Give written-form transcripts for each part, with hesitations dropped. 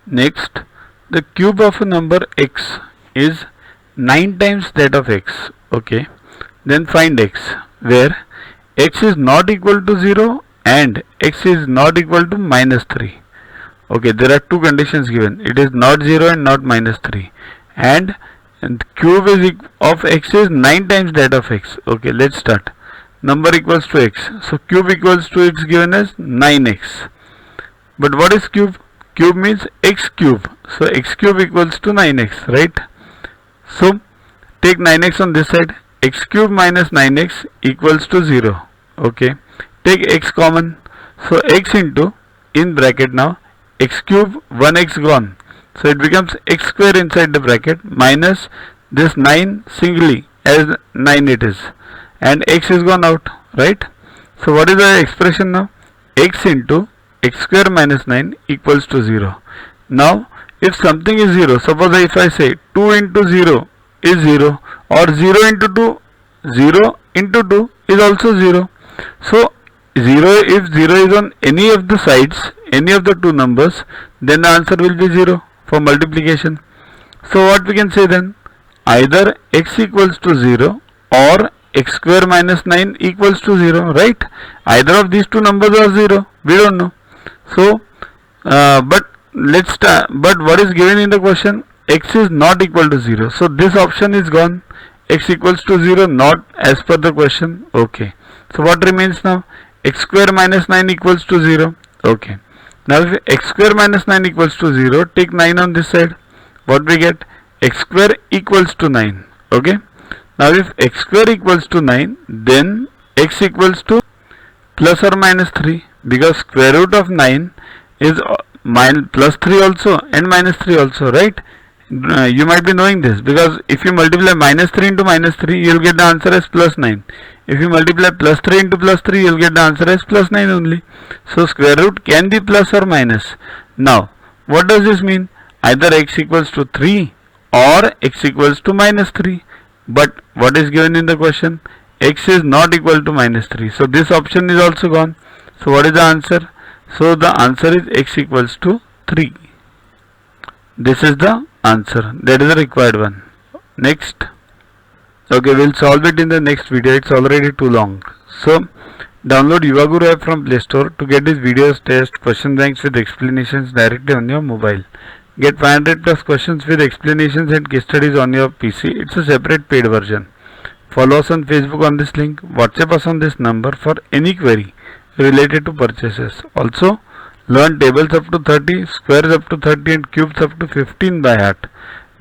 Next, the cube of a number x is 9 times that of x. Okay. Then find x, where x is not equal to 0 and x is not equal to minus 3. Okay, there are two conditions given. It is not 0 and not minus 3. And cube is of x is 9 times that of x. Okay, let's start. Number equals to x. So cube equals to x given as 9x. But what is cube? Cube means x cube. So x cube equals to 9x, right? So take 9x on this side. X cube minus 9x equals to 0. Okay. Take x common. So x into, in bracket now, x cube, 1x gone. So it becomes x square inside the bracket minus this 9 singly as 9 it is. And x is gone out, right? So what is the expression now? X into x square minus 9 equals to 0. Now if something is 0, suppose if I say 2 into 0 is 0 or 0 into 2, 0 into 2 is also 0. So 0, if 0 is on any of the sides, any of the two numbers, then the answer will be 0 for multiplication. So what we can say then? Either x equals to 0 or x square minus 9 equals to 0, right? Either of these two numbers are 0, we don't know. So but let's start. But what is given in the question? X is not equal to 0. So this option is gone. X equals to 0, not as per the question. Okay. So what remains now? X square minus 9 equals to 0. Okay. Now if x square minus 9 equals to 0, take 9 on this side. What we get? X square equals to 9. Okay. Now if x square equals to 9, then x equals to plus or minus 3, because square root of 9 is plus 3 also and minus 3 also, right? You might be knowing this, because if you multiply minus 3 into minus 3, you will get the answer as plus 9. If you multiply plus 3 into plus 3, you will get the answer as plus 9 only. So square root can be plus or minus. Now what does this mean? Either x equals to 3 or x equals to minus 3. But what is given in the question? X is not equal to minus 3. So this option is also gone. So what is the answer? So the answer is x equals to 3. This is the answer. That is the required one. Next. Okay, we'll solve it in the next video. It's already too long. So download Yuvaguru app from Play Store to get these videos, tests, question banks with explanations directly on your mobile. Get 500 plus questions with explanations and case studies on your PC. It's a separate paid version. Follow us on Facebook on this link. WhatsApp us on this number for any query related to purchases. Also, learn tables up to 30, squares up to 30 and cubes up to 15 by heart.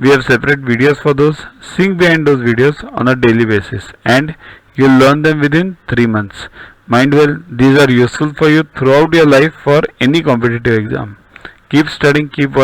We have separate videos for those. Sing behind those videos on a daily basis and you'll learn them within 3 months. Mind well, these are useful for you throughout your life for any competitive exam. Keep studying, keep watching.